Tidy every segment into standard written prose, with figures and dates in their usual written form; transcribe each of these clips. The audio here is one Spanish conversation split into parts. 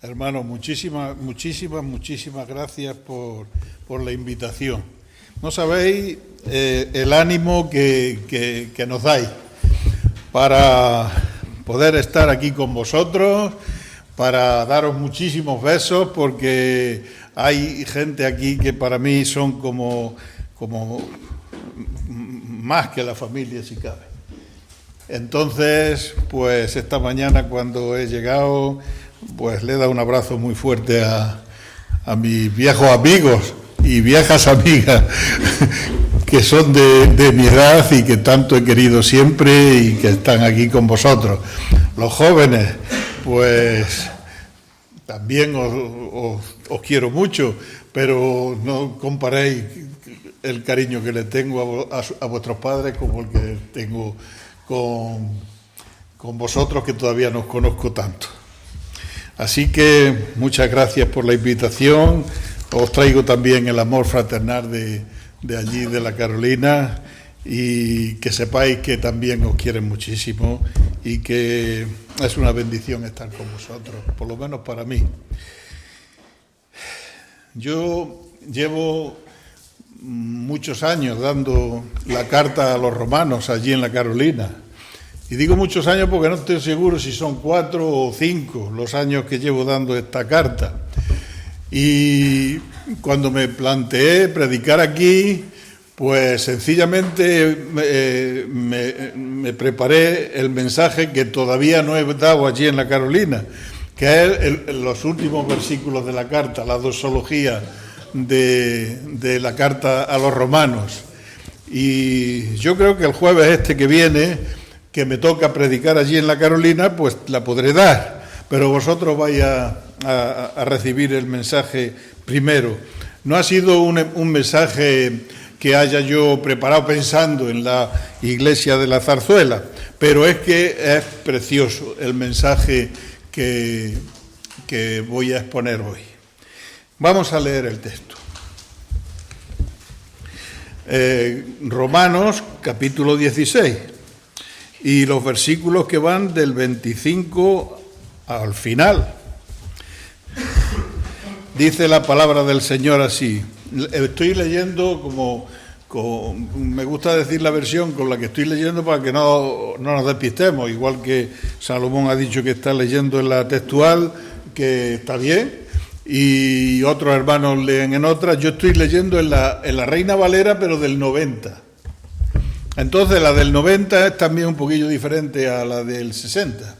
Hermano, muchísimas gracias por la invitación. No sabéis el ánimo que nos dais para poder estar aquí con vosotros, para daros muchísimos besos, porque hay gente aquí que para mí son como más que la familia, si cabe. Entonces, pues esta mañana cuando he llegado, pues le he dado un abrazo muy fuerte a mis viejos amigos y viejas amigas que son de mi edad y que tanto he querido siempre y que están aquí con vosotros. Los jóvenes, pues también os quiero mucho, pero no comparéis el cariño que le tengo a vuestros padres como el que tengo con vosotros, que todavía no os conozco tanto. Así que muchas gracias por la invitación. Os traigo también el amor fraternal de allí, de la Carolina, y que sepáis que también os quieren muchísimo y que es una bendición estar con vosotros, por lo menos para mí. Yo llevo muchos años dando la carta a los romanos allí en la Carolina. Y digo muchos años porque no estoy seguro si son 4 o 5 los años que llevo dando esta carta. Y cuando me planteé predicar aquí, pues sencillamente me preparé el mensaje que todavía no he dado allí en la Carolina, que es los últimos versículos de la carta, la dosología de la carta a los romanos. Y yo creo que el jueves este que viene, que me toca predicar allí en la Carolina, pues la podré dar, pero vosotros vais a recibir el mensaje primero. No ha sido un mensaje que haya yo preparado pensando en la iglesia de la Zarzuela, pero es que es precioso el mensaje que voy a exponer hoy. Vamos a leer el texto. Romanos, capítulo 16. Y los versículos que van del 25 al final. Dice la palabra del Señor así. Estoy leyendo me gusta decir la versión con la que estoy leyendo para que no nos despistemos, igual que Salomón ha dicho que está leyendo en la textual, que está bien, y otros hermanos leen en otra. Yo estoy leyendo en la Reina Valera, pero del 90. Entonces la del 90 es también un poquillo diferente a la del 60,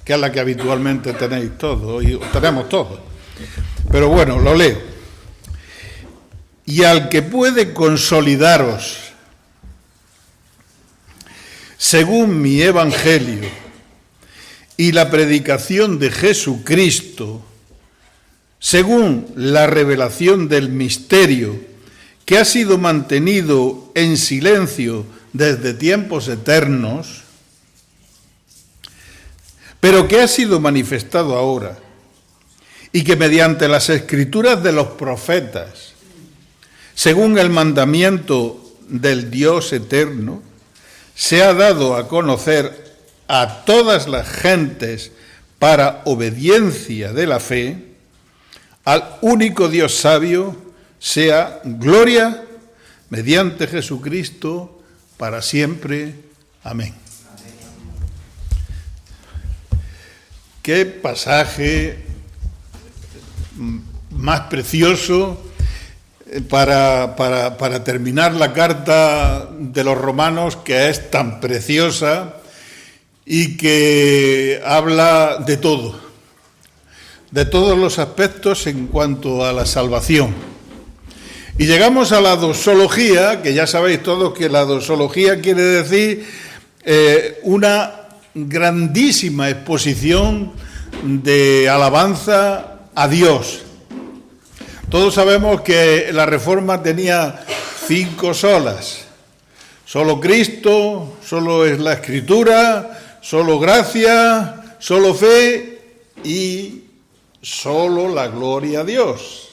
que es la que habitualmente tenéis todos, y tenemos todos. Pero bueno, lo leo. Y al que puede consolidaros según mi evangelio y la predicación de Jesucristo, según la revelación del misterio que ha sido mantenido en silencio desde tiempos eternos, pero que ha sido manifestado ahora, y que mediante las escrituras de los profetas, según el mandamiento del Dios eterno, se ha dado a conocer a todas las gentes para obediencia de la fe, al único Dios sabio, sea gloria mediante Jesucristo para siempre. Amén. Qué pasaje más precioso para terminar la carta de los romanos, que es tan preciosa y que habla de todo, de todos los aspectos en cuanto a la salvación. Y llegamos a la dosología, que ya sabéis todos que la dosología quiere decir una grandísima exposición de alabanza a Dios. Todos sabemos que la Reforma tenía 5 solas. Solo Cristo, solo es la Escritura, solo gracia, solo fe y solo la gloria a Dios.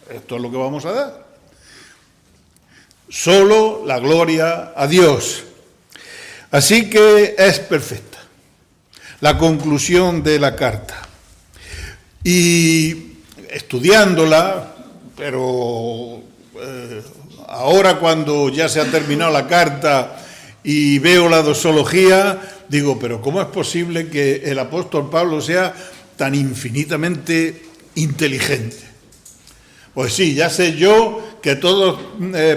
Esto es lo que vamos a dar. Solo la gloria a Dios. Así que es perfecta la conclusión de la carta. Y estudiándola, pero ahora cuando ya se ha terminado la carta y veo la doxología, digo, pero ¿cómo es posible que el apóstol Pablo sea tan infinitamente inteligente? Pues sí, ya sé yo que todos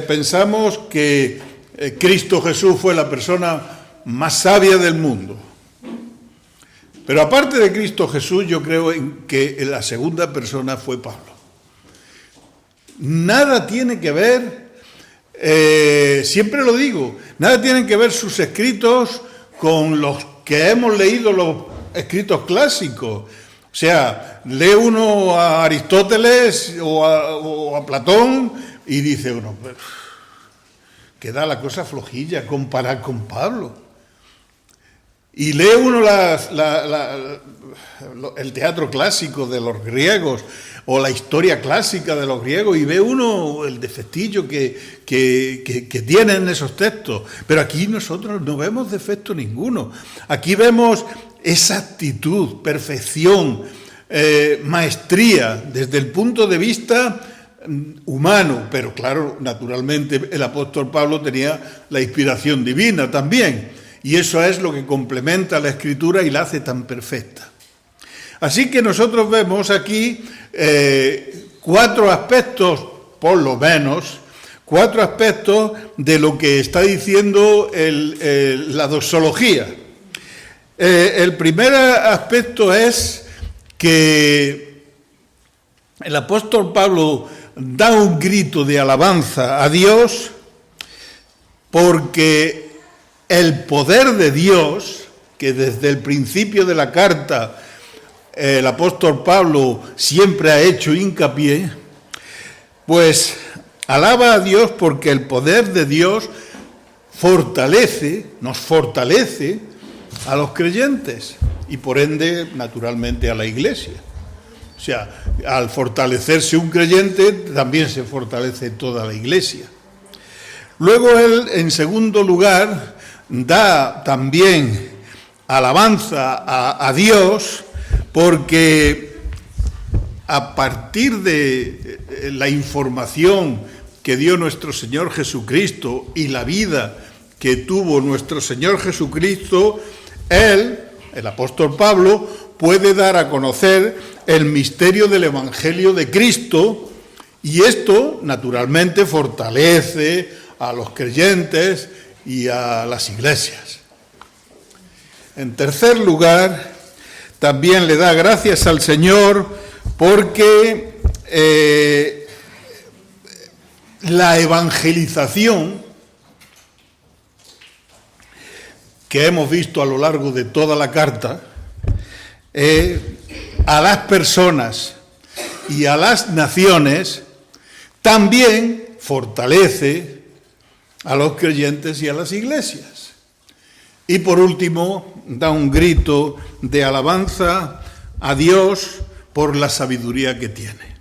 pensamos que Cristo Jesús fue la persona más sabia del mundo. Pero aparte de Cristo Jesús, yo creo en que la segunda persona fue Pablo. Nada tiene que ver, siempre lo digo, nada tienen que ver sus escritos con los que hemos leído los escritos clásicos. O sea, lee uno a Aristóteles o a Platón y dice uno, pues, queda la cosa flojilla comparar con Pablo. Y lee uno el teatro clásico de los griegos o la historia clásica de los griegos y ve uno el defectillo que tienen esos textos. Pero aquí nosotros no vemos defecto ninguno. Aquí vemos exactitud, perfección, maestría desde el punto de vista humano. Pero claro, naturalmente el apóstol Pablo tenía la inspiración divina también. Y eso es lo que complementa la Escritura y la hace tan perfecta. Así que nosotros vemos aquí 4 aspectos, por lo menos, 4 aspectos de lo que está diciendo la doxología. El primer aspecto es que el apóstol Pablo da un grito de alabanza a Dios porque el poder de Dios, que desde el principio de la carta el apóstol Pablo siempre ha hecho hincapié, pues alaba a Dios porque el poder de Dios nos fortalece a los creyentes y por ende, naturalmente, a la Iglesia. O sea, al fortalecerse un creyente, también se fortalece toda la Iglesia. Luego él, en segundo lugar, da también alabanza a Dios porque a partir de la información que dio nuestro Señor Jesucristo y la vida que tuvo nuestro Señor Jesucristo, él, el apóstol Pablo, puede dar a conocer el misterio del Evangelio de Cristo y esto naturalmente fortalece a los creyentes y a las iglesias. En tercer lugar, también le da gracias al Señor porque la evangelización que hemos visto a lo largo de toda la carta a las personas y a las naciones también fortalece a los creyentes y a las iglesias. Y por último, da un grito de alabanza a Dios por la sabiduría que tiene.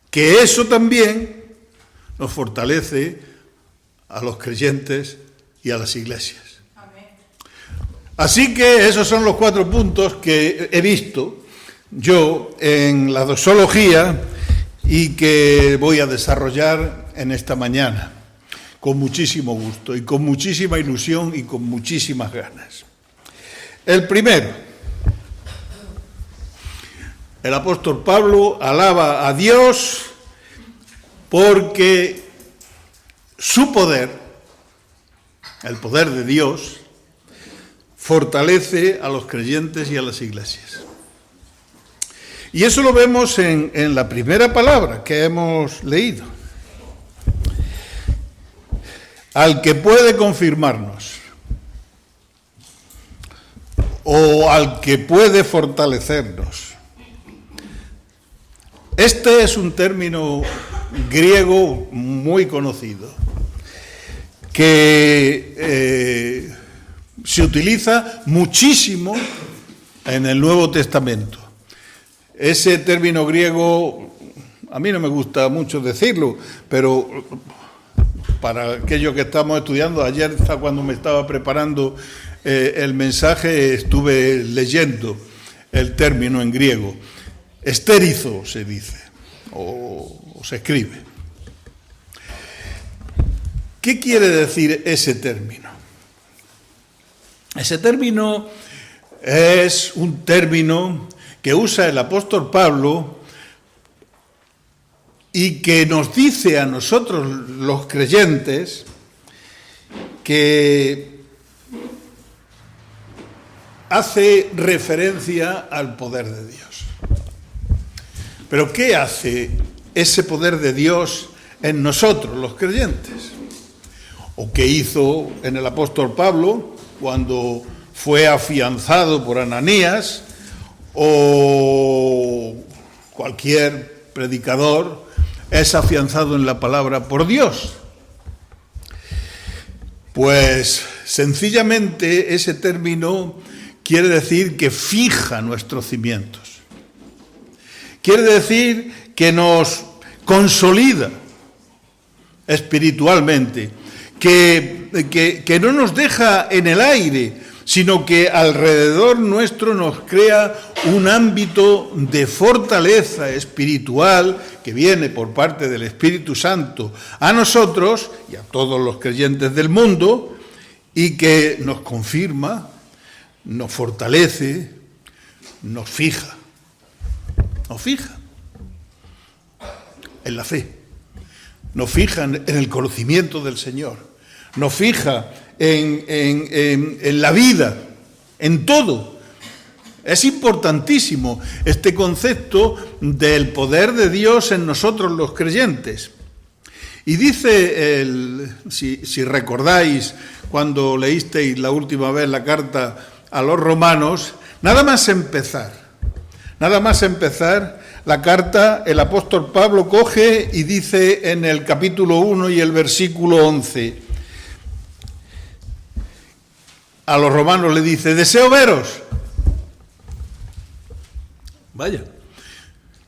Que eso también nos fortalece a los creyentes y a las iglesias. Amén. Así que esos son los 4 puntos que he visto yo en la doxología y que voy a desarrollar en esta mañana. Con muchísimo gusto y con muchísima ilusión y con muchísimas ganas. El primero, el apóstol Pablo alaba a Dios porque su poder, el poder de Dios, fortalece a los creyentes y a las iglesias. Y eso lo vemos en la primera palabra que hemos leído. Al que puede confirmarnos o al que puede fortalecernos. Este es un término griego muy conocido que se utiliza muchísimo en el Nuevo Testamento. Ese término griego, a mí no me gusta mucho decirlo, pero para aquellos que estamos estudiando, ayer cuando me estaba preparando el mensaje estuve leyendo el término en griego. Esterizo se dice, o se escribe. ¿Qué quiere decir ese término? Ese término es un término que usa el apóstol Pablo y que nos dice a nosotros los creyentes que hace referencia al poder de Dios. Pero ¿qué hace ese poder de Dios en nosotros, los creyentes? ¿O qué hizo en el apóstol Pablo cuando fue afianzado por Ananías? ¿O cualquier predicador es afianzado en la palabra por Dios? Pues sencillamente ese término quiere decir que fija nuestros cimientos. Quiere decir que nos consolida espiritualmente, que no nos deja en el aire, sino que alrededor nuestro nos crea un ámbito de fortaleza espiritual que viene por parte del Espíritu Santo a nosotros y a todos los creyentes del mundo, y que nos confirma, nos fortalece, nos fija en la fe, nos fija en el conocimiento del Señor, nos fija en la vida, en todo. Es importantísimo este concepto del poder de Dios en nosotros los creyentes. Y dice, si recordáis, cuando leísteis la última vez la carta a los romanos, nada más empezar la carta, el apóstol Pablo coge y dice en el capítulo 1 y el versículo 11, a los romanos le dice: deseo veros. Vaya,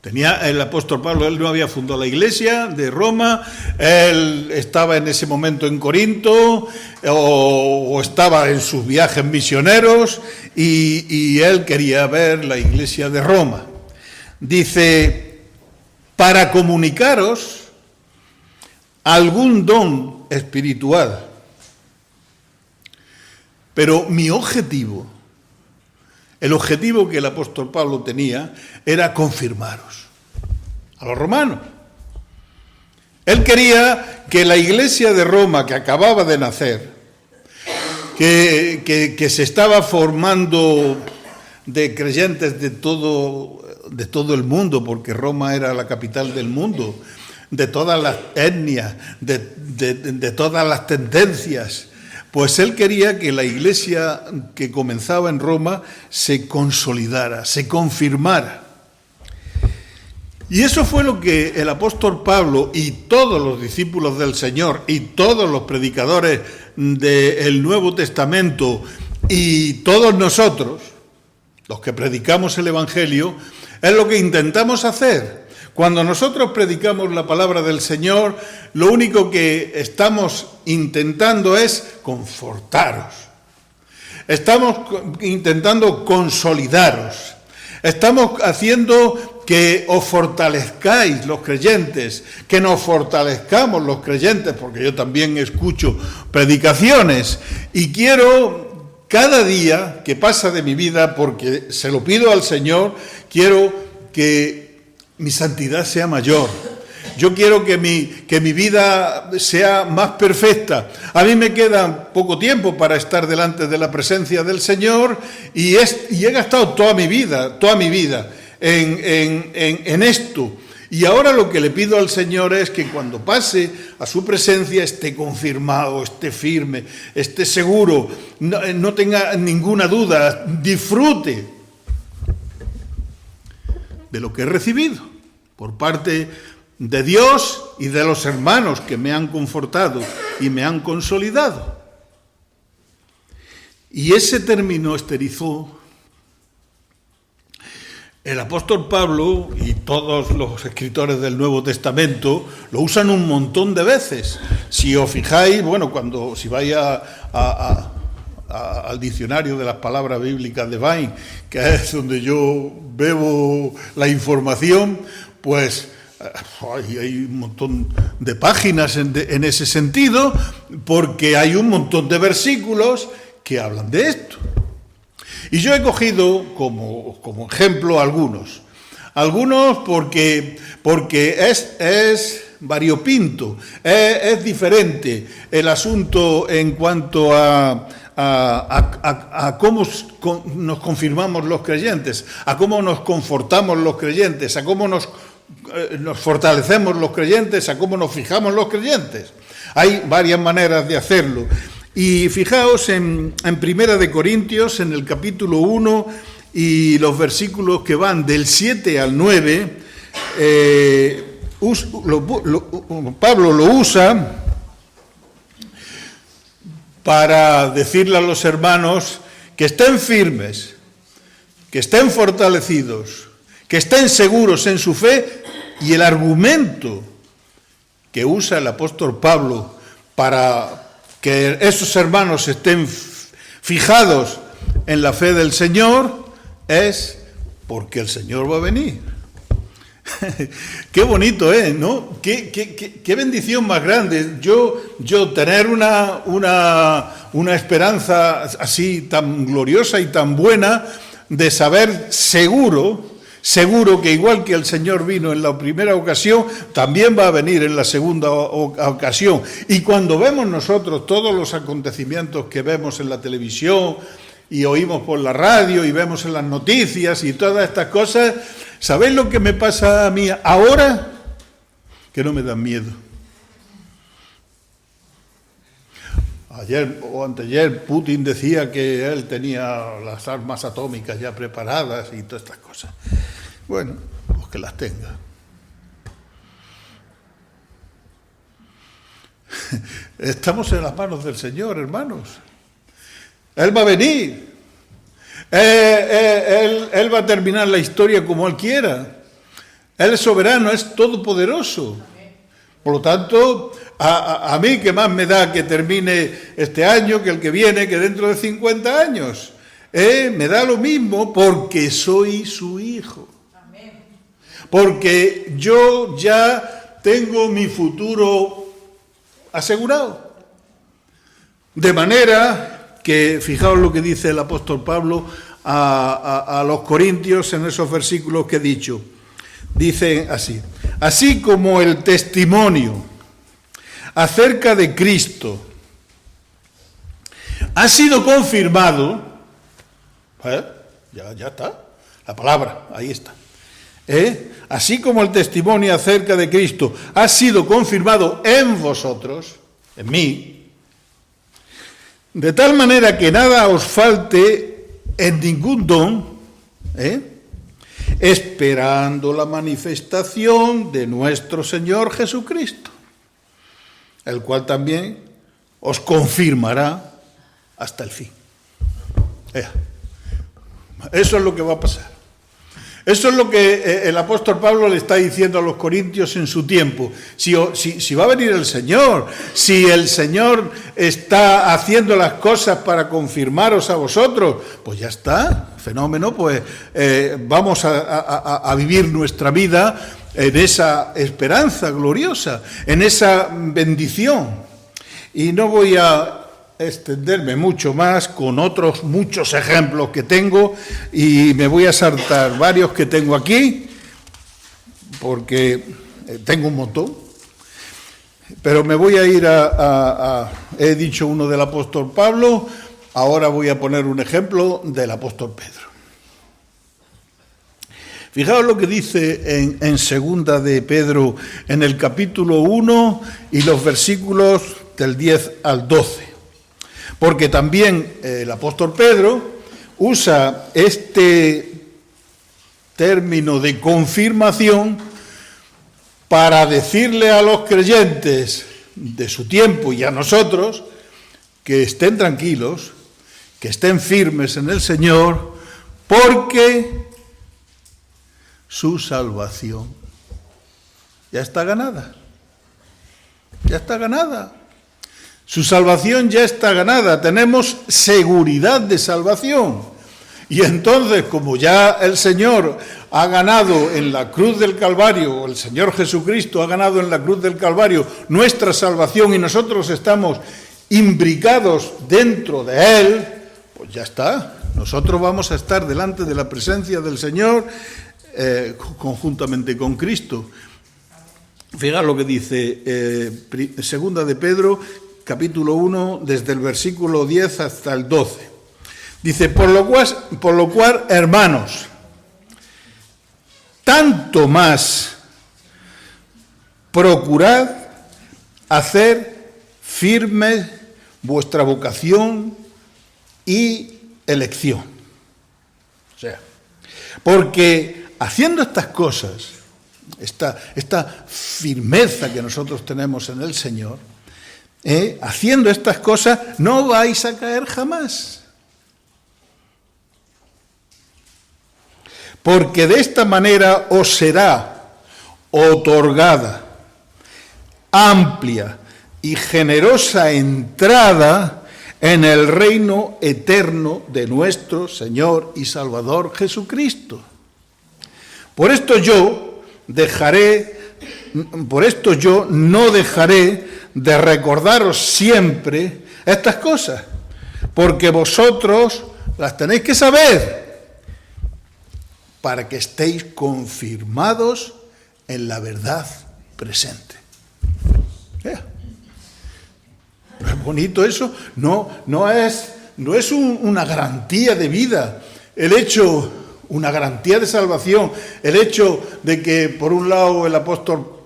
tenía el apóstol Pablo, él no había fundado la iglesia de Roma, él estaba en ese momento en Corinto o estaba en sus viajes misioneros y él quería ver la iglesia de Roma. Dice: para comunicaros algún don espiritual. Pero mi objetivo, el objetivo que el apóstol Pablo tenía, era confirmaros a los romanos. Él quería que la iglesia de Roma, que acababa de nacer, que se estaba formando de creyentes de todo el mundo, porque Roma era la capital del mundo, de todas las etnias, de todas las tendencias, pues él quería que la iglesia que comenzaba en Roma se consolidara, se confirmara. Y eso fue lo que el apóstol Pablo y todos los discípulos del Señor y todos los predicadores del Nuevo Testamento y todos nosotros, los que predicamos el Evangelio, es lo que intentamos hacer. Cuando nosotros predicamos la palabra del Señor, lo único que estamos intentando es confortaros. Estamos intentando consolidaros. Estamos haciendo que os fortalezcáis los creyentes, que nos fortalezcamos los creyentes, porque yo también escucho predicaciones y quiero cada día que pasa de mi vida, porque se lo pido al Señor, quiero que mi santidad sea mayor. Yo quiero que mi vida sea más perfecta. A mí me queda poco tiempo para estar delante de la presencia del Señor y he gastado toda mi vida en esto. Y ahora lo que le pido al Señor es que cuando pase a su presencia esté confirmado, esté firme, esté seguro, no tenga ninguna duda, disfrute de lo que he recibido por parte de Dios y de los hermanos que me han confortado y me han consolidado. Y ese término esterizó, el apóstol Pablo y todos los escritores del Nuevo Testamento lo usan un montón de veces. Si os fijáis, bueno, si vais a al diccionario de las palabras bíblicas de Vine, que es donde yo bebo la información, pues hay un montón de páginas en ese sentido, porque hay un montón de versículos que hablan de esto. Y yo he cogido como ejemplo algunos porque es variopinto, es diferente el asunto en cuanto a cómo nos confirmamos los creyentes, a cómo nos confortamos los creyentes, a cómo nos fortalecemos los creyentes, a cómo nos fijamos los creyentes. Hay varias maneras de hacerlo. Y fijaos en Primera de Corintios, en el capítulo 1 y los versículos que van del 7 al 9, Pablo lo usa para decirle a los hermanos que estén firmes, que estén fortalecidos, que estén seguros en su fe, y el argumento que usa el apóstol Pablo para que esos hermanos estén fijados en la fe del Señor es porque el Señor va a venir. Qué bonito es, ¿no? Qué bendición más grande. Yo tener una esperanza así tan gloriosa y tan buena de saber seguro que igual que el Señor vino en la primera ocasión, también va a venir en la segunda ocasión. Y cuando vemos nosotros todos los acontecimientos que vemos en la televisión y oímos por la radio y vemos en las noticias y todas estas cosas, ¿sabéis lo que me pasa a mí ahora? Que no me dan miedo. Ayer o anteayer Putin decía que él tenía las armas atómicas ya preparadas y todas estas cosas. Bueno, pues que las tenga. Estamos en las manos del Señor, hermanos. Él va a venir. Él va a terminar la historia como Él quiera. Él es soberano, es todopoderoso. Por lo tanto, a mí que más me da que termine este año, que el que viene, que dentro de 50 años. Me da lo mismo porque soy su hijo. Porque yo ya tengo mi futuro asegurado. De manera que, fijaos lo que dice el apóstol Pablo a los corintios en esos versículos que he dicho. Dice así: así como el testimonio acerca de Cristo ha sido confirmado, ya está, la palabra, ahí está. Así como el testimonio acerca de Cristo ha sido confirmado en vosotros, en mí, de tal manera que nada os falte en ningún don, esperando la manifestación de nuestro Señor Jesucristo, el cual también os confirmará hasta el fin. Eso es lo que va a pasar. Eso es lo que el apóstol Pablo le está diciendo a los corintios en su tiempo. Si va a venir el Señor, si el Señor está haciendo las cosas para confirmaros a vosotros, pues ya está, fenómeno, pues vamos a vivir nuestra vida en esa esperanza gloriosa, en esa bendición. Y no voy a extenderme mucho más con otros muchos ejemplos que tengo, y me voy a saltar varios que tengo aquí porque tengo un montón, pero me voy a ir he dicho uno del apóstol Pablo, ahora voy a poner un ejemplo del apóstol Pedro. Fijaos lo que dice en segunda de Pedro, en el capítulo 1 y los versículos del 10 al 12. Porque también el apóstol Pedro usa este término de confirmación para decirle a los creyentes de su tiempo y a nosotros que estén tranquilos, que estén firmes en el Señor, porque su salvación ya está ganada. Ya está ganada. Su salvación ya está ganada, tenemos seguridad de salvación. Y entonces, como ya el Señor ha ganado en la cruz del Calvario, o el Señor Jesucristo ha ganado en la cruz del Calvario nuestra salvación y nosotros estamos imbricados dentro de Él, pues ya está. Nosotros vamos a estar delante de la presencia del Señor conjuntamente con Cristo. Fijaos lo que dice segunda de Pedro, capítulo 1, desde el versículo 10 hasta el 12. Dice, por lo cual, hermanos, tanto más procurad hacer firme vuestra vocación y elección. O sea, porque haciendo estas cosas, esta firmeza que nosotros tenemos en el Señor, haciendo estas cosas, no vais a caer jamás. Porque de esta manera os será otorgada amplia y generosa entrada en el reino eterno de nuestro Señor y Salvador Jesucristo. Por esto yo no dejaré de recordaros siempre estas cosas, porque vosotros las tenéis que saber, para que estéis confirmados en la verdad presente. ¿No es bonito eso? No es una garantía de vida, una garantía de salvación, el hecho de que, por un lado, el apóstol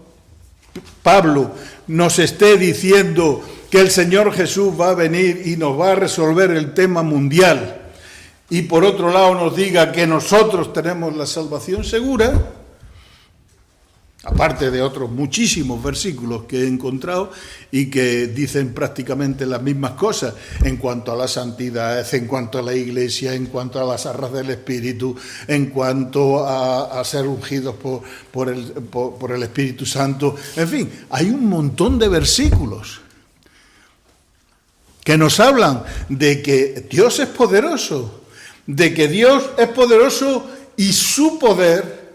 Pablo nos esté diciendo que el Señor Jesús va a venir y nos va a resolver el tema mundial, y por otro lado nos diga que nosotros tenemos la salvación segura, aparte de otros muchísimos versículos que he encontrado y que dicen prácticamente las mismas cosas en cuanto a la santidad, en cuanto a la Iglesia, en cuanto a las arras del Espíritu, en cuanto a ser ungidos por el Espíritu Santo. En fin, hay un montón de versículos que nos hablan de que Dios es poderoso, de que Dios es poderoso y su poder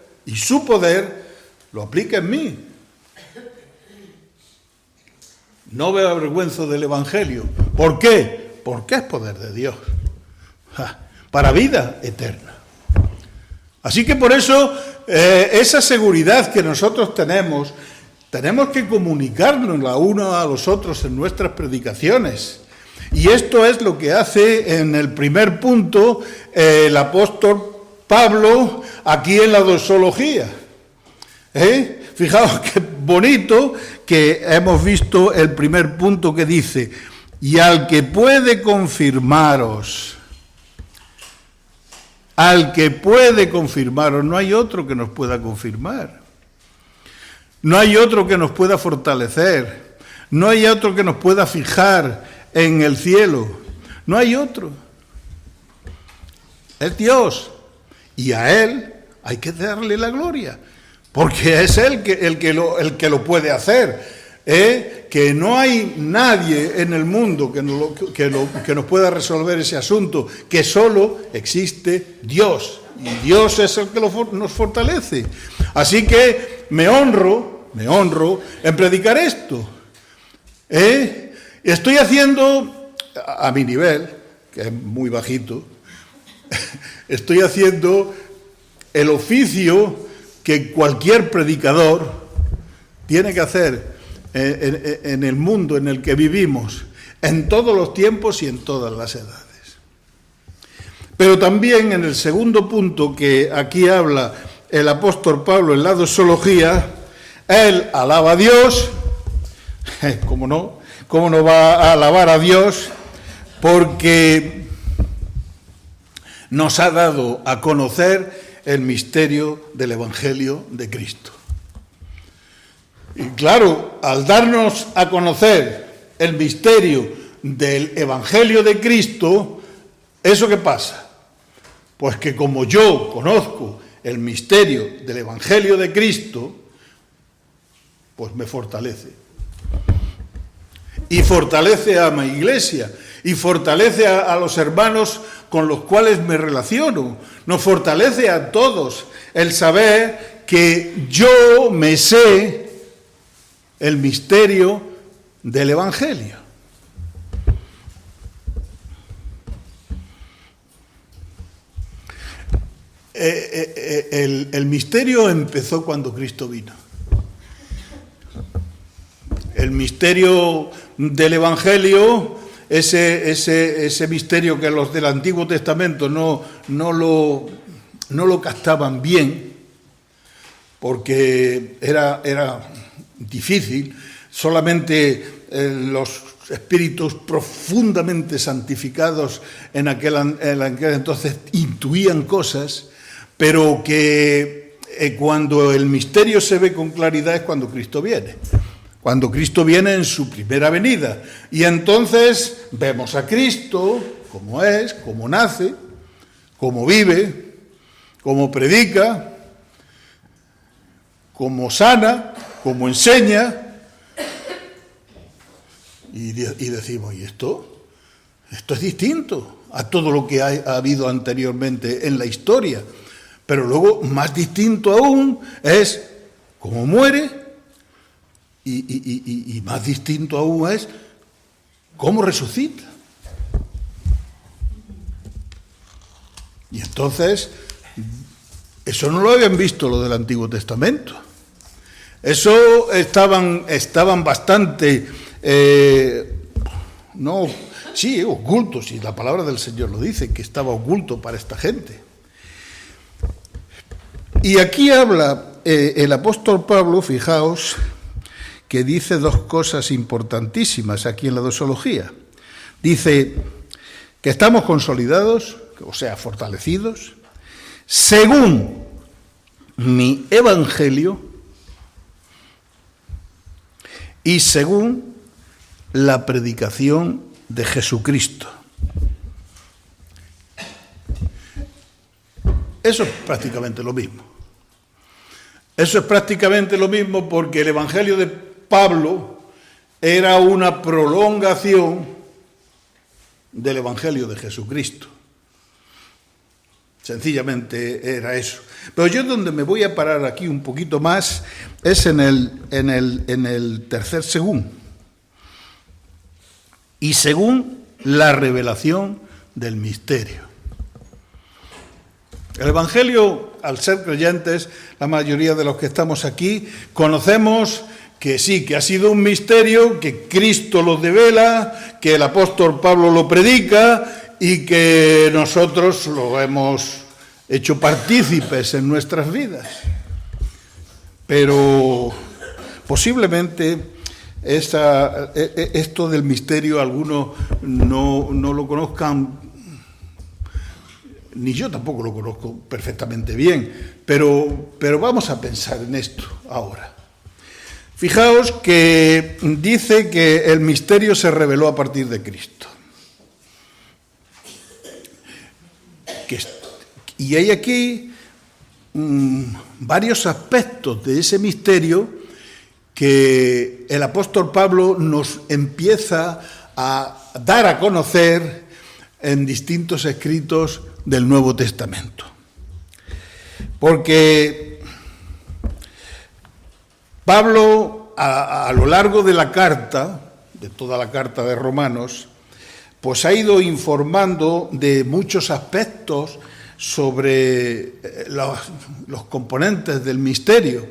lo aplica en mí. No me avergüenzo del Evangelio. ¿Por qué? Porque es poder de Dios para vida eterna. Así que por eso esa seguridad que nosotros tenemos que comunicarnos la uno a los otros en nuestras predicaciones. Y esto es lo que hace en el primer punto el apóstol Pablo aquí en la doxología. Fijaos qué bonito que hemos visto el primer punto que dice, y al que puede confirmaros, no hay otro que nos pueda confirmar, no hay otro que nos pueda fortalecer, no hay otro que nos pueda fijar en el cielo, no hay otro. Es Dios, y a Él hay que darle la gloria, porque es Él el que lo puede hacer. Que no hay nadie en el mundo que nos pueda resolver ese asunto, que solo existe Dios, y Dios es el que nos fortalece. Así que me honro en predicar esto. Estoy haciendo, a mi nivel, que es muy bajito, estoy haciendo el oficio que cualquier predicador tiene que hacer en el mundo en el que vivimos, en todos los tiempos y en todas las edades. Pero también en el segundo punto que aquí habla el apóstol Pablo en la doxología, él alaba a Dios, ¿cómo no va a alabar a Dios? Porque nos ha dado a conocer el misterio del Evangelio de Cristo. Y claro, al darnos a conocer el misterio del Evangelio de Cristo, ¿eso qué pasa? Pues que como yo conozco el misterio del Evangelio de Cristo, pues me fortalece. y fortalece a mi iglesia, y fortalece a los hermanos con los cuales me relaciono. Nos fortalece a todos el saber que yo me sé el misterio del Evangelio. El misterio empezó cuando Cristo vino. El misterio del Evangelio, ese misterio que los del Antiguo Testamento no lo captaban bien, porque era difícil. Solamente los espíritus profundamente santificados en aquel entonces intuían cosas, pero que cuando el misterio se ve con claridad es cuando Cristo viene. Cuando Cristo viene en su primera venida. Y entonces vemos a Cristo como es, como nace, como vive, como predica, como sana, como enseña. Y decimos, ¿y esto? Esto es distinto a todo lo que ha habido anteriormente en la historia. Pero luego, más distinto aún, es cómo muere. Y más distinto aún es cómo resucita. Y entonces, eso no lo habían visto los del Antiguo Testamento. Eso estaban bastante, ocultos, y la palabra del Señor lo dice, que estaba oculto para esta gente. Y aquí habla el apóstol Pablo, fijaos, que dice dos cosas importantísimas aquí en la doxología. Dice que estamos consolidados, o sea, fortalecidos, según mi evangelio y según la predicación de Jesucristo. Eso es prácticamente lo mismo. Eso es prácticamente lo mismo porque el evangelio de Pablo era una prolongación del evangelio de Jesucristo. Sencillamente era eso. Pero yo donde me voy a parar aquí un poquito más es en el tercer según. Y según la revelación del misterio. El evangelio, al ser creyentes, la mayoría de los que estamos aquí, conocemos que sí, que ha sido un misterio, que Cristo lo devela, que el apóstol Pablo lo predica y que nosotros lo hemos hecho partícipes en nuestras vidas. Pero posiblemente esto del misterio algunos no lo conozcan, ni yo tampoco lo conozco perfectamente bien, pero vamos a pensar en esto ahora. Fijaos que dice que el misterio se reveló a partir de Cristo. Y hay aquí varios aspectos de ese misterio que el apóstol Pablo nos empieza a dar a conocer en distintos escritos del Nuevo Testamento. Porque Pablo, a lo largo de la carta, de toda la carta de Romanos, pues ha ido informando de muchos aspectos sobre los componentes del misterio.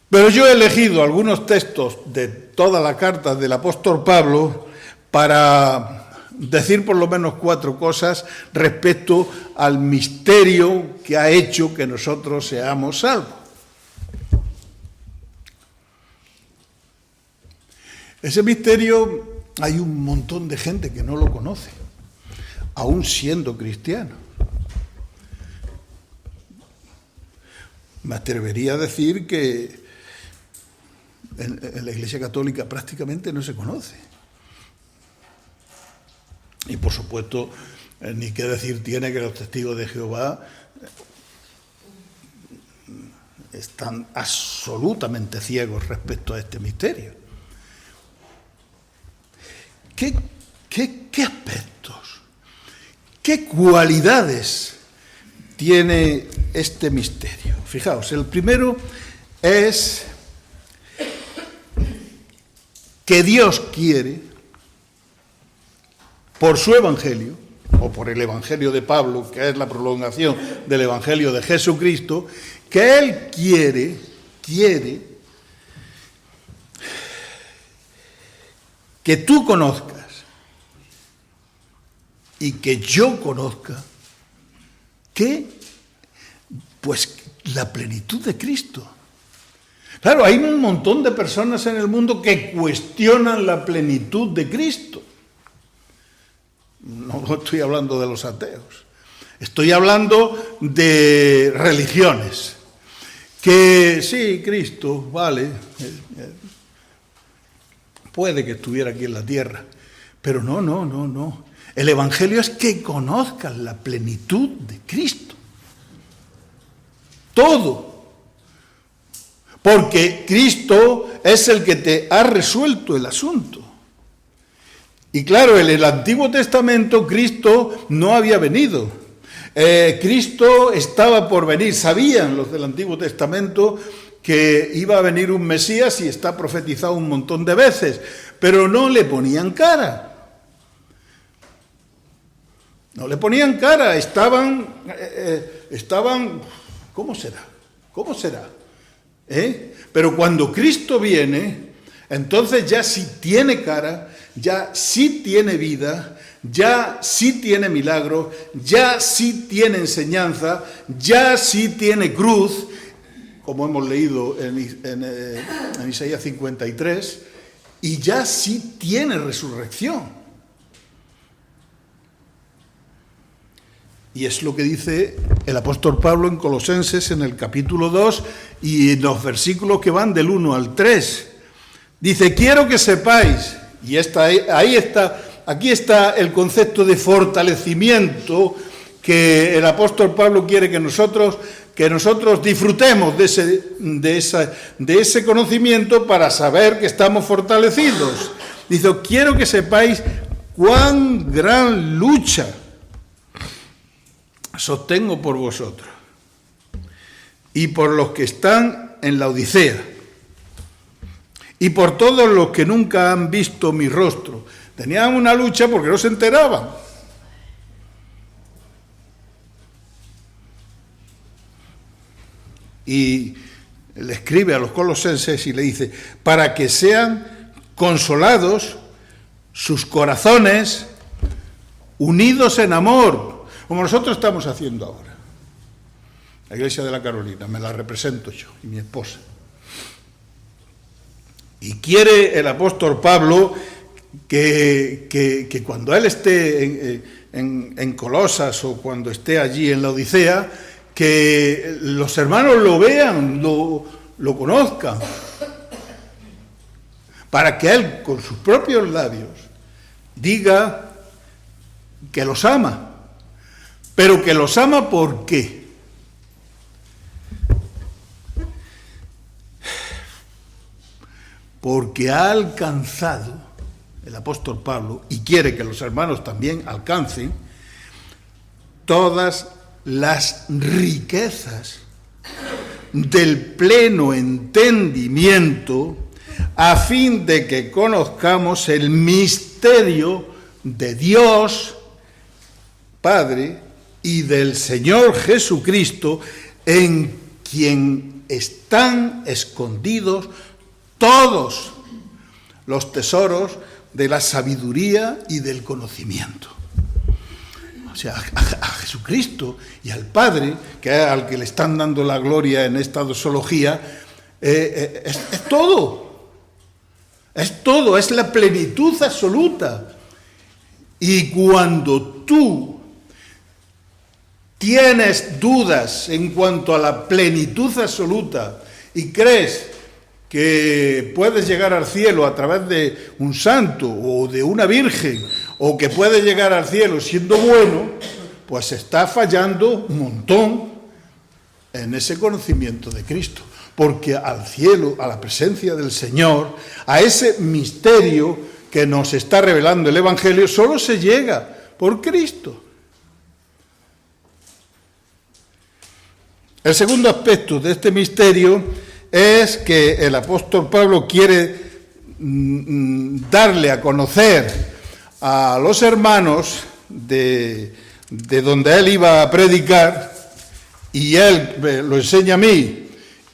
Pero yo he elegido algunos textos de toda la carta del apóstol Pablo para decir por lo menos 4 cosas respecto al misterio que ha hecho que nosotros seamos salvos. Ese misterio hay un montón de gente que no lo conoce, aún siendo cristiano. Me atrevería a decir que en la Iglesia Católica prácticamente no se conoce. Y por supuesto, ni qué decir tiene que los testigos de Jehová están absolutamente ciegos respecto a este misterio. ¿Qué aspectos, qué cualidades tiene este misterio? Fijaos, el primero es que Dios quiere, por su Evangelio, o por el Evangelio de Pablo, que es la prolongación del Evangelio de Jesucristo, que Él quiere que tú conozcas y que yo conozca pues la plenitud de Cristo. Claro, hay un montón de personas en el mundo que cuestionan la plenitud de Cristo. No estoy hablando de los ateos, estoy hablando de religiones. Que sí, Cristo, vale, puede que estuviera aquí en la tierra, pero no. El Evangelio es que conozcas la plenitud de Cristo. Todo. Porque Cristo es el que te ha resuelto el asunto. Y claro, en el Antiguo Testamento Cristo no había venido. Cristo estaba por venir. Sabían los del Antiguo Testamento que iba a venir un Mesías y está profetizado un montón de veces, pero no le ponían cara. No le ponían cara, estaban, ¿cómo será? Pero cuando Cristo viene, entonces ya sí tiene cara, ya sí tiene vida, ya sí tiene milagro, ya sí tiene enseñanza, ya sí tiene cruz, como hemos leído en Isaías 53, y ya sí tiene resurrección. Y es lo que dice el apóstol Pablo en Colosenses en el capítulo 2 y en los versículos que van del 1 al 3. Dice, quiero que sepáis, y aquí está el concepto de fortalecimiento que el apóstol Pablo quiere que nosotros disfrutemos de ese conocimiento para saber que estamos fortalecidos. Dice, quiero que sepáis cuán gran lucha sostengo por vosotros y por los que están en la Odisea y por todos los que nunca han visto mi rostro. Tenían una lucha porque no se enteraban. Y le escribe a los colosenses y le dice, para que sean consolados sus corazones unidos en amor, como nosotros estamos haciendo ahora. La Iglesia de la Carolina, me la represento yo y mi esposa. Y quiere el apóstol Pablo que cuando él esté en Colosas o cuando esté allí en la Odisea, que los hermanos lo vean, lo conozcan, para que él con sus propios labios diga que los ama. Pero que los ama, ¿por qué? Porque ha alcanzado el apóstol Pablo, y quiere que los hermanos también alcancen, todas las riquezas del pleno entendimiento, a fin de que conozcamos el misterio de Dios Padre y del Señor Jesucristo, en quien están escondidos todos los tesoros de la sabiduría y del conocimiento. O sea, a Jesucristo y al Padre, que es al que le están dando la gloria en esta doxología, es todo. Es todo, es la plenitud absoluta. Y cuando tú tienes dudas en cuanto a la plenitud absoluta y crees que puedes llegar al cielo a través de un santo o de una virgen, o que puedes llegar al cielo siendo bueno, pues está fallando un montón en ese conocimiento de Cristo. Porque al cielo, a la presencia del Señor, a ese misterio que nos está revelando el Evangelio solo se llega por Cristo. El segundo aspecto de este misterio es que el apóstol Pablo quiere darle a conocer a los hermanos de donde él iba a predicar, y él lo enseña a mí,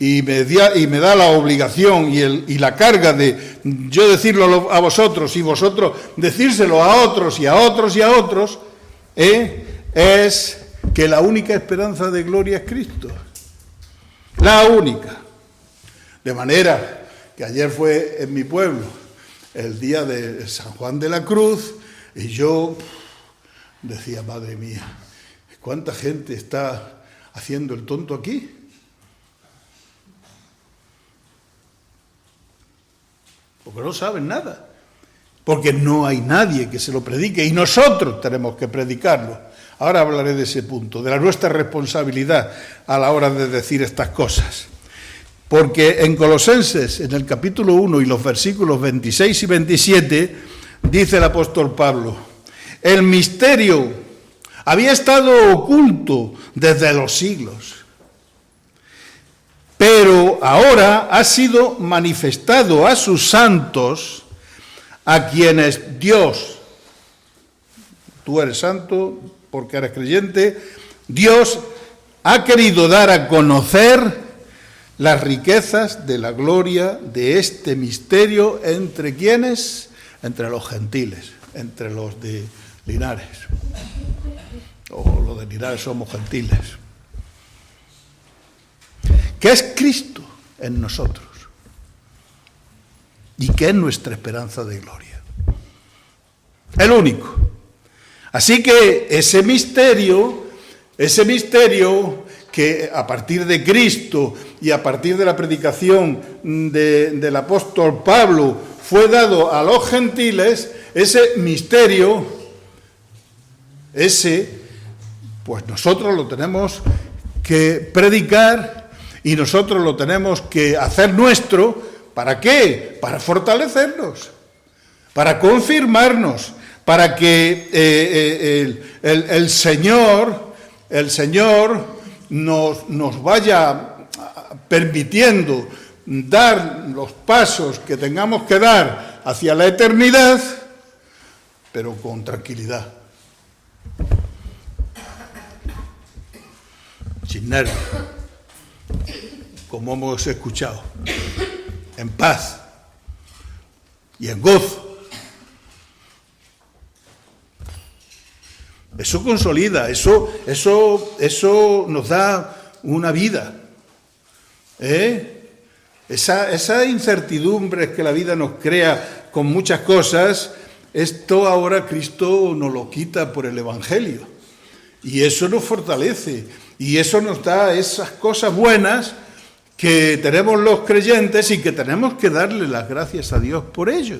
y me da la obligación y la carga de yo decirlo a vosotros y vosotros decírselo a otros y a otros y a otros, es que la única esperanza de gloria es Cristo. La única. De manera que ayer fue en mi pueblo el día de San Juan de la Cruz y yo decía, madre mía, ¿cuánta gente está haciendo el tonto aquí? Porque no saben nada, porque no hay nadie que se lo predique y nosotros tenemos que predicarlo. Ahora hablaré de ese punto, de la nuestra responsabilidad a la hora de decir estas cosas. Porque en Colosenses, en el capítulo 1 y los versículos 26 y 27, dice el apóstol Pablo, el misterio había estado oculto desde los siglos, pero ahora ha sido manifestado a sus santos, a quienes Dios, tú eres santo porque eres creyente, Dios ha querido dar a conocer las riquezas de la gloria de este misterio entre quienes, entre los gentiles, entre los de Linares, o los de Linares somos gentiles, que es Cristo en nosotros y que es nuestra esperanza de gloria, el único. Así que ese misterio que a partir de Cristo y a partir de la predicación del apóstol Pablo fue dado a los gentiles, ese misterio, pues nosotros lo tenemos que predicar y nosotros lo tenemos que hacer nuestro. ¿Para qué? Para fortalecernos, para confirmarnos, para que el Señor nos vaya permitiendo dar los pasos que tengamos que dar hacia la eternidad, pero con tranquilidad, sin nervios, como hemos escuchado, en paz y en gozo. Eso consolida, eso nos da una vida. Esa incertidumbre que la vida nos crea con muchas cosas, esto ahora Cristo nos lo quita por el Evangelio. Y eso nos fortalece, y eso nos da esas cosas buenas que tenemos los creyentes y que tenemos que darle las gracias a Dios por ello.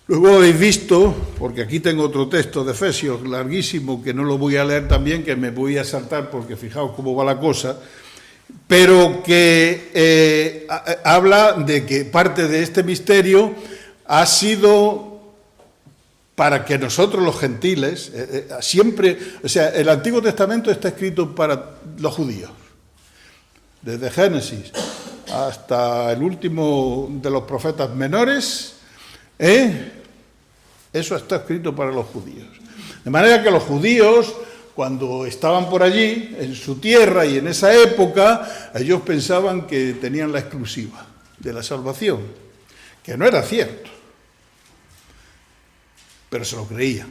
Luego habéis visto, porque aquí tengo otro texto de Efesios larguísimo, que no lo voy a leer también, que me voy a saltar porque fijaos cómo va la cosa, pero que habla de que parte de este misterio ha sido para que nosotros los gentiles, siempre, o sea, el Antiguo Testamento está escrito para los judíos, desde Génesis hasta el último de los profetas menores, eso está escrito para los judíos. De manera que los judíos, cuando estaban por allí, en su tierra y en esa época, ellos pensaban que tenían la exclusiva de la salvación, que no era cierto, pero se lo creían.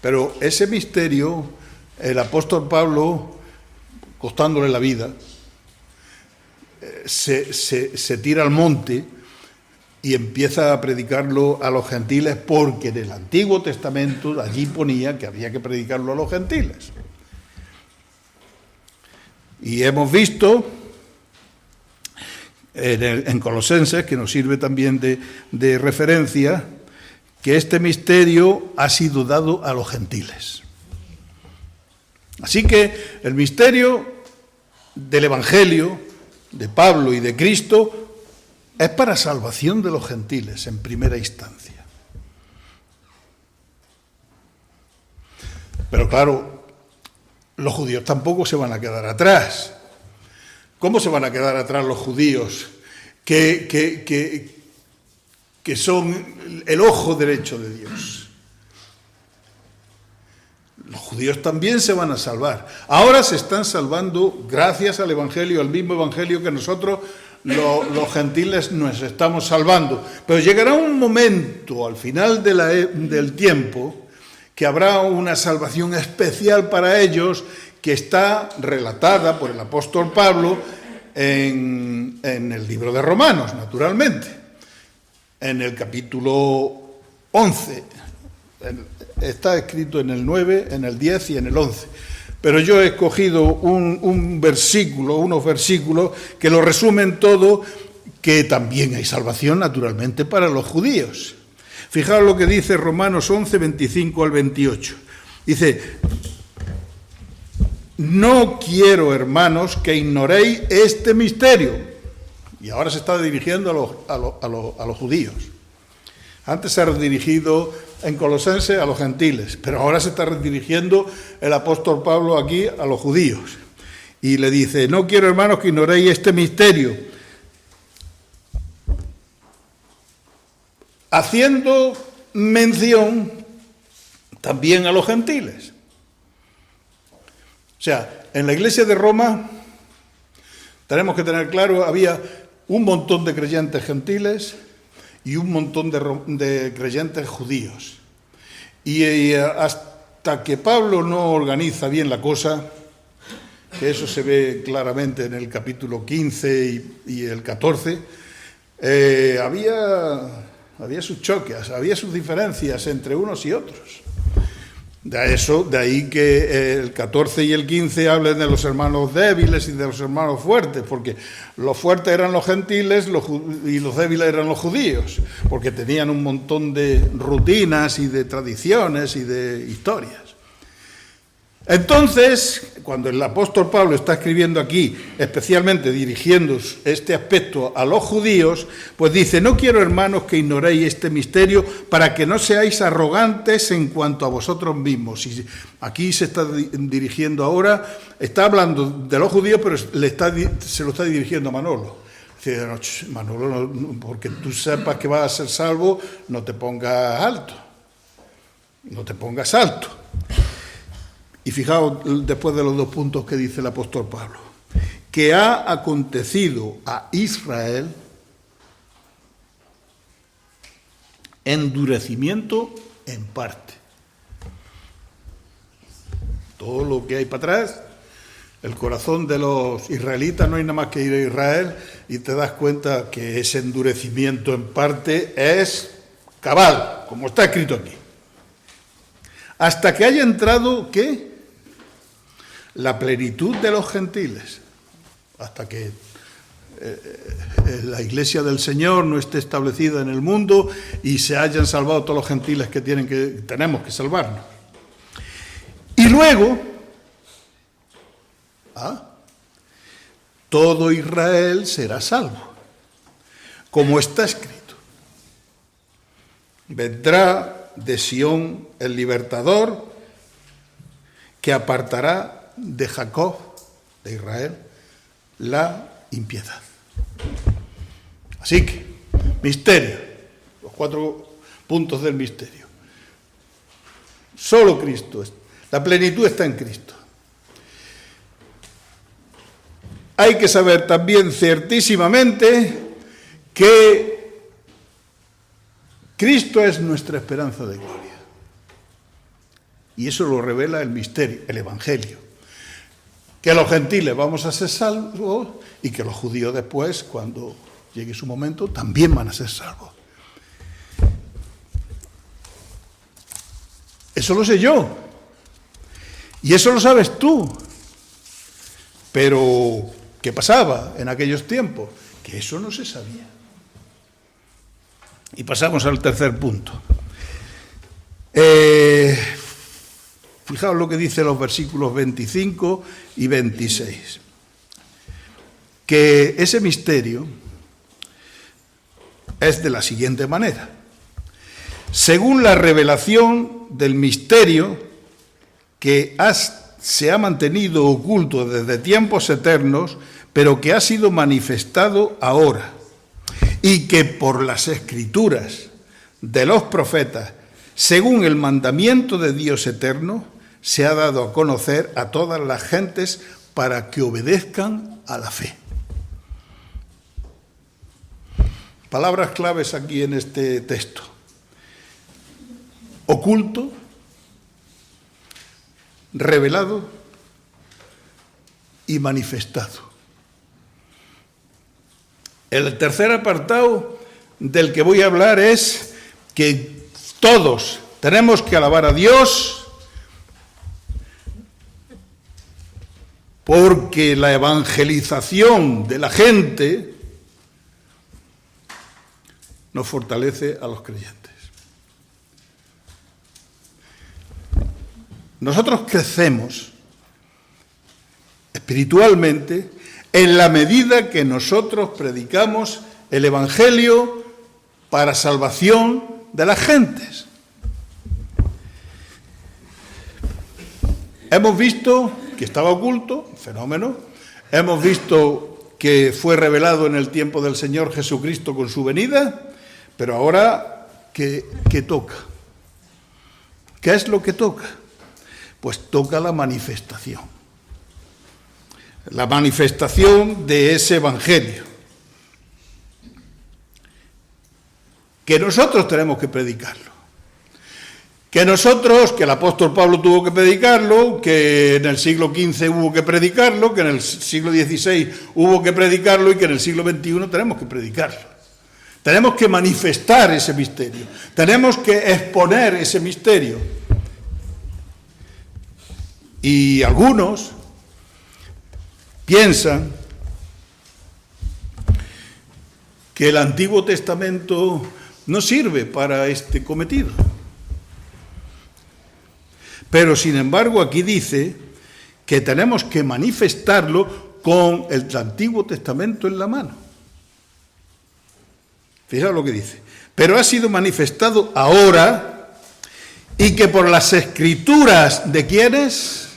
Pero ese misterio, el apóstol Pablo, costándole la vida, se tira al monte y empieza a predicarlo a los gentiles, porque en el Antiguo Testamento allí ponía que había que predicarlo a los gentiles. Y hemos visto en Colosenses, que nos sirve también de referencia, que este misterio ha sido dado a los gentiles. Así que el misterio del Evangelio, de Pablo y de Cristo, es para salvación de los gentiles en primera instancia. Pero claro, los judíos tampoco se van a quedar atrás. ¿Cómo se van a quedar atrás los judíos que son el ojo derecho de Dios? Los judíos también se van a salvar. Ahora se están salvando gracias al Evangelio, al mismo Evangelio que nosotros, los gentiles, nos estamos salvando. Pero llegará un momento, al final del tiempo, que habrá una salvación especial para ellos, que está relatada por el apóstol Pablo en el libro de Romanos, naturalmente, en el capítulo 11. Está escrito en el 9, en el 10 y en el 11. Pero yo he escogido unos versículos que lo resumen todo, que también hay salvación, naturalmente, para los judíos. Fijaos lo que dice Romanos 11, 25 al 28. Dice: no quiero, hermanos, que ignoréis este misterio. Y ahora se está dirigiendo a los judíos. Antes se ha dirigido en Colosenses a los gentiles, pero ahora se está dirigiendo el apóstol Pablo aquí a los judíos. Y le dice: no quiero, hermanos, que ignoréis este misterio, haciendo mención también a los gentiles. O sea, en la iglesia de Roma, tenemos que tener claro, había un montón de creyentes gentiles y un montón de creyentes judíos. Y hasta que Pablo no organiza bien la cosa, que eso se ve claramente en el capítulo 15 y el 14, había sus choques, había sus diferencias entre unos y otros. De ahí que el 14 y el 15 hablen de los hermanos débiles y de los hermanos fuertes, porque los fuertes eran los gentiles y los débiles eran los judíos, porque tenían un montón de rutinas y de tradiciones y de historias. Entonces, cuando el apóstol Pablo está escribiendo aquí, especialmente dirigiendo este aspecto a los judíos, pues dice: no quiero, hermanos, que ignoréis este misterio, para que no seáis arrogantes en cuanto a vosotros mismos. Y aquí se está dirigiendo ahora, está hablando de los judíos, pero se lo está dirigiendo a Manolo. Dice: no, Manolo, porque tú sepas que vas a ser salvo, no te pongas alto. No te pongas alto. Y fijaos después de los dos puntos que dice el apóstol Pablo: que ha acontecido a Israel endurecimiento en parte. Todo lo que hay para atrás, el corazón de los israelitas, no hay nada más que ir a Israel y te das cuenta que ese endurecimiento en parte es cabal, como está escrito aquí. Hasta que haya entrado, ¿qué? La plenitud de los gentiles, hasta que la iglesia del Señor no esté establecida en el mundo y se hayan salvado todos los gentiles que tenemos que salvarnos. Y luego, todo Israel será salvo, como está escrito: vendrá de Sión el libertador, que apartará de Jacob, de Israel, la impiedad. Así que, misterio, los 4 puntos del misterio. Solo Cristo, la plenitud está en Cristo. Hay que saber también ciertísimamente que Cristo es nuestra esperanza de gloria. Y eso lo revela el misterio, el Evangelio. Que los gentiles vamos a ser salvos y que los judíos después, cuando llegue su momento, también van a ser salvos. Eso lo sé yo. Y eso lo sabes tú. Pero, ¿qué pasaba en aquellos tiempos? Que eso no se sabía. Y pasamos al tercer punto. Fijaos lo que dice los versículos 25 y 26. Que ese misterio es de la siguiente manera. Según la revelación del misterio que se ha mantenido oculto desde tiempos eternos, pero que ha sido manifestado ahora, y que por las escrituras de los profetas, según el mandamiento de Dios eterno, se ha dado a conocer a todas las gentes para que obedezcan a la fe. Palabras claves aquí en este texto. Oculto, revelado y manifestado. El tercer apartado del que voy a hablar es que todos tenemos que alabar a Dios porque la evangelización de la gente nos fortalece a los creyentes. Nosotros crecemos espiritualmente en la medida que nosotros predicamos el Evangelio para salvación de las gentes. Hemos visto que estaba oculto, un fenómeno. Hemos visto que fue revelado en el tiempo del Señor Jesucristo con su venida, pero ahora, ¿qué toca? ¿Qué es lo que toca? Pues toca la manifestación. La manifestación de ese Evangelio. Que nosotros tenemos que predicarlo. Que el apóstol Pablo tuvo que predicarlo, que en el siglo XV hubo que predicarlo, que en el siglo XVI hubo que predicarlo y que en el siglo XXI tenemos que predicarlo. Tenemos que manifestar ese misterio. Tenemos que exponer ese misterio. Y algunos piensan que el Antiguo Testamento no sirve para este cometido. Pero, sin embargo, aquí dice que tenemos que manifestarlo con el Antiguo Testamento en la mano. Fijaos lo que dice. Pero ha sido manifestado ahora y que por las escrituras ¿de quiénes?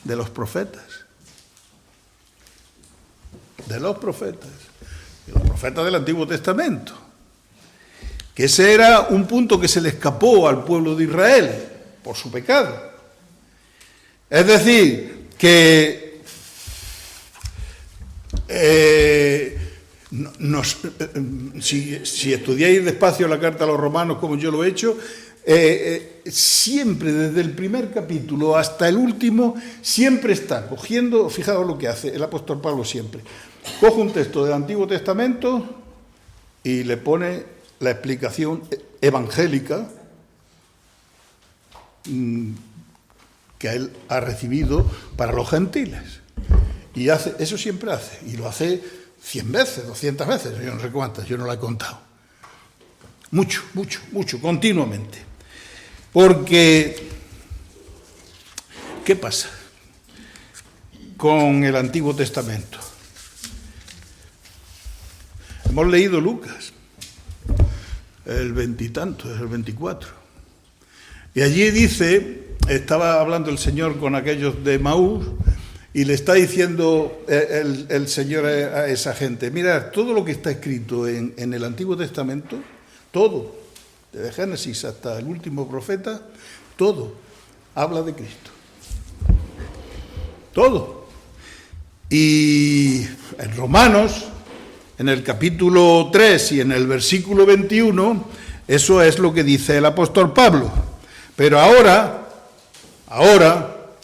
De los profetas. De los profetas. De los profetas del Antiguo Testamento. Que ese era un punto que se le escapó al pueblo de Israel por su pecado. Es decir, que si estudiáis despacio la carta a los romanos como yo lo he hecho, siempre desde el primer capítulo hasta el último, siempre está cogiendo, fijaos lo que hace el apóstol Pablo siempre, coge un texto del Antiguo Testamento y le pone la explicación evangélica que él ha recibido para los gentiles. Y eso siempre hace, y lo hace 100 veces, 200 veces, yo no sé cuántas, yo no la he contado. Mucho, continuamente. Porque, ¿qué pasa con el Antiguo Testamento? Hemos leído Lucas, el 20 y tanto, es el 24. Y allí dice, estaba hablando el Señor con aquellos de Maús, y le está diciendo el Señor a esa gente, mira, todo lo que está escrito en el Antiguo Testamento, todo, desde Génesis hasta el último profeta, todo habla de Cristo. Todo. Y en Romanos, en el capítulo 3 y en el versículo 21, eso es lo que dice el apóstol Pablo. Pero ahora,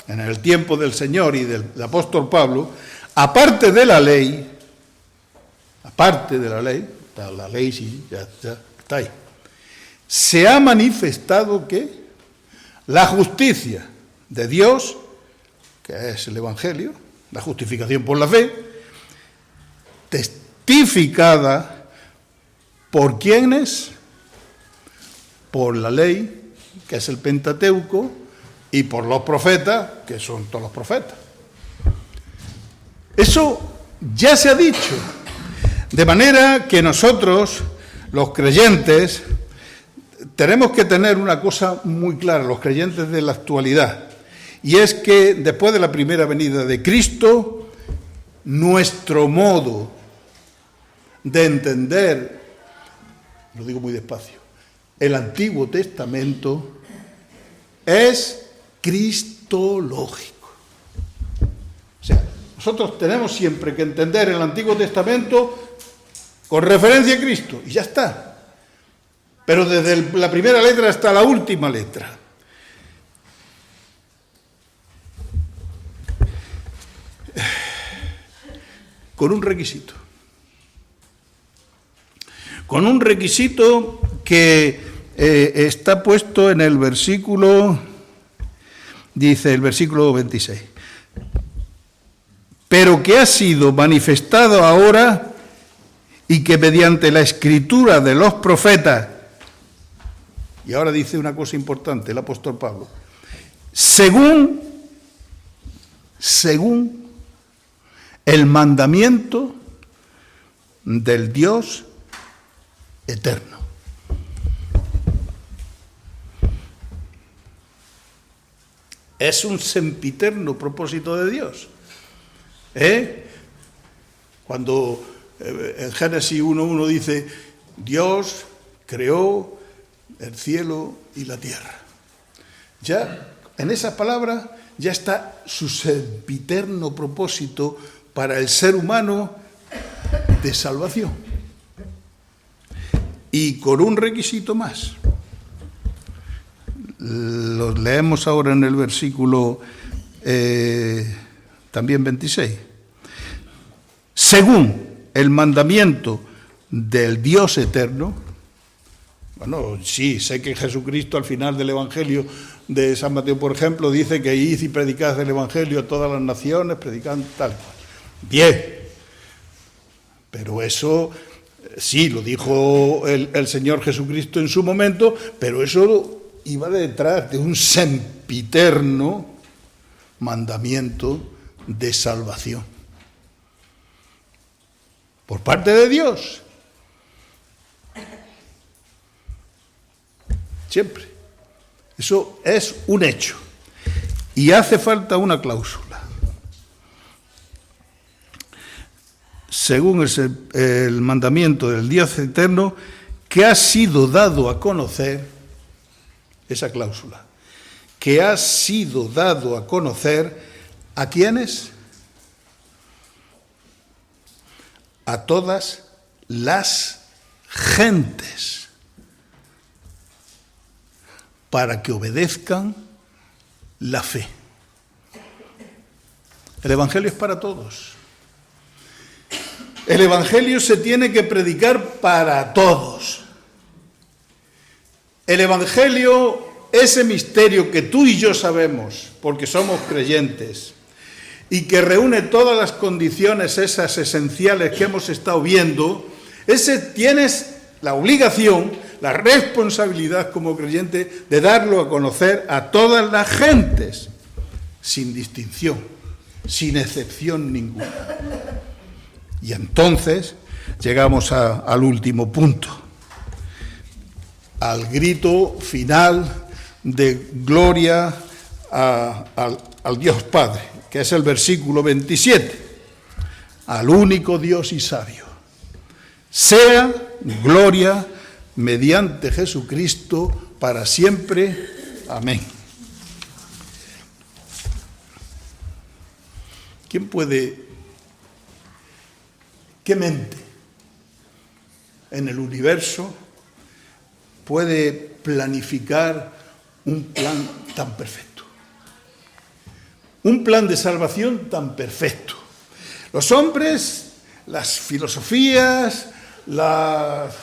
en el tiempo del Señor y del apóstol Pablo, aparte de la ley, la ley sí, ya está ahí, se ha manifestado que la justicia de Dios, que es el Evangelio, la justificación por la fe, testificada por quienes, por la ley, que es el Pentateuco, y por los profetas, que son todos los profetas. Eso ya se ha dicho. De manera que nosotros, los creyentes, tenemos que tener una cosa muy clara, los creyentes de la actualidad, y es que después de la primera venida de Cristo, nuestro modo de entender, lo digo muy despacio, el Antiguo Testamento es cristológico. O sea, nosotros tenemos siempre que entender el Antiguo Testamento con referencia a Cristo, y ya está. Pero desde la primera letra hasta la última letra. Con un requisito. Con un requisito que está puesto en el versículo, dice el versículo 26. Pero que ha sido manifestado ahora y que mediante la escritura de los profetas, y ahora dice una cosa importante el apóstol Pablo, según el mandamiento del Dios eterno. Es un sempiterno propósito de Dios. Cuando en Génesis 1:1 dice, Dios creó el cielo y la tierra. Ya en esas palabras ya está su sempiterno propósito para el ser humano de salvación. Y con un requisito más. Lo leemos ahora en el versículo también 26. Según el mandamiento del Dios eterno. Bueno, sí, sé que Jesucristo al final del Evangelio de San Mateo, por ejemplo, dice que id y predicad el Evangelio a todas las naciones, predicando tal cual. Bien, pero eso sí, lo dijo el Señor Jesucristo en su momento, pero eso iba detrás de un sempiterno mandamiento de salvación. Por parte de Dios. Siempre. Eso es un hecho. Y hace falta una cláusula. Según el mandamiento del Dios eterno, que ha sido dado a conocer, esa cláusula, que ha sido dado a conocer, ¿a quiénes? A todas las gentes, para que obedezcan la fe. El Evangelio es para todos. El Evangelio se tiene que predicar para todos. El Evangelio, ese misterio que tú y yo sabemos, porque somos creyentes, y que reúne todas las condiciones esas esenciales que hemos estado viendo, ese tienes la obligación, la responsabilidad como creyente de darlo a conocer a todas las gentes, sin distinción, sin excepción ninguna. Y entonces llegamos al último punto, al grito final de gloria al Dios Padre, que es el versículo 27, al único Dios y sabio. Sea gloria mediante Jesucristo para siempre. Amén. ¿Quién puede, qué mente en el universo puede planificar un plan tan perfecto? Un plan de salvación tan perfecto. Los hombres, las filosofías, las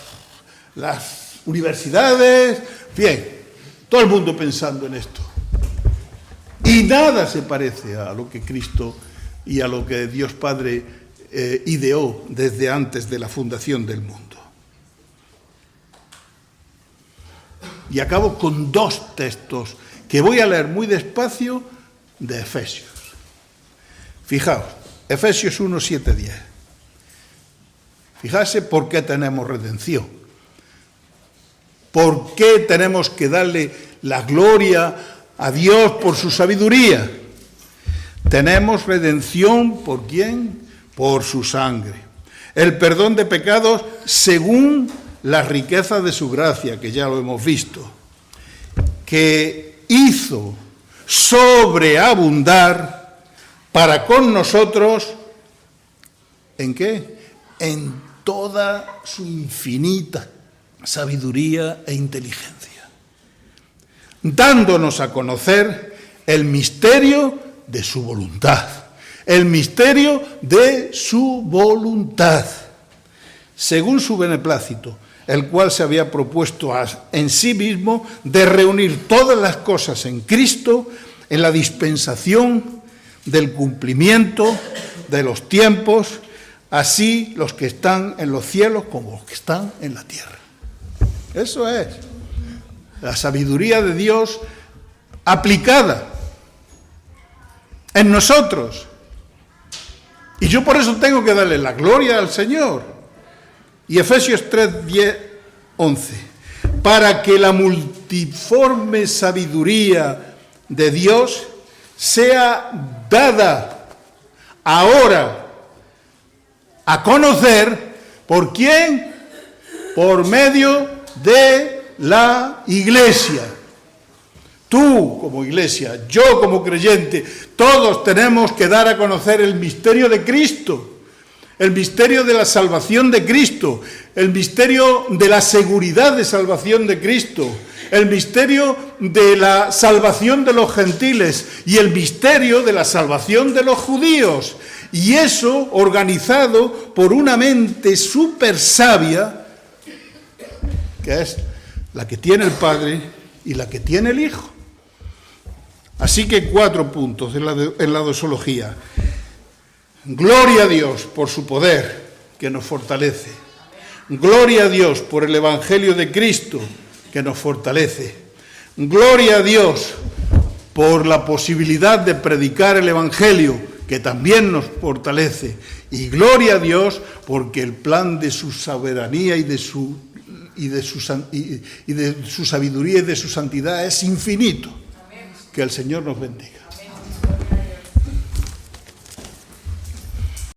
universidades, bien, todo el mundo pensando en esto. Y nada se parece a lo que Cristo y a lo que Dios Padre ideó desde antes de la fundación del mundo. Y acabo con dos textos que voy a leer muy despacio de Efesios. Fijaos, Efesios 1, 7, 10. Fijarse por qué tenemos redención. ¿Por qué tenemos que darle la gloria a Dios por su sabiduría? Tenemos redención, ¿por quién? Por su sangre. El perdón de pecados según la riqueza de su gracia, que ya lo hemos visto, que hizo sobreabundar para con nosotros, ¿en qué? En toda su infinita sabiduría e inteligencia, dándonos a conocer el misterio de su voluntad, el misterio de su voluntad, según su beneplácito, el cual se había propuesto en sí mismo de reunir todas las cosas en Cristo, en la dispensación del cumplimiento de los tiempos, así los que están en los cielos como los que están en la tierra. Eso es la sabiduría de Dios aplicada en nosotros. Y yo por eso tengo que darle la gloria al Señor. Y Efesios 3, 10, 11. Para que la multiforme sabiduría de Dios sea dada ahora a conocer, ¿por quién? Por medio de la Iglesia. Tú como Iglesia, yo como creyente, todos tenemos que dar a conocer el misterio de Cristo, el misterio de la salvación de Cristo, el misterio de la seguridad de salvación de Cristo, el misterio de la salvación de los gentiles y el misterio de la salvación de los judíos. Y eso organizado por una mente súper sabia, que es la que tiene el Padre y la que tiene el Hijo. Así que 4 puntos en la doxología. Gloria a Dios por su poder que nos fortalece. Gloria a Dios por el Evangelio de Cristo que nos fortalece. Gloria a Dios por la posibilidad de predicar el Evangelio que también nos fortalece. Y gloria a Dios porque el plan de su soberanía y de su sabiduría y de su santidad es infinito. Que el Señor nos bendiga.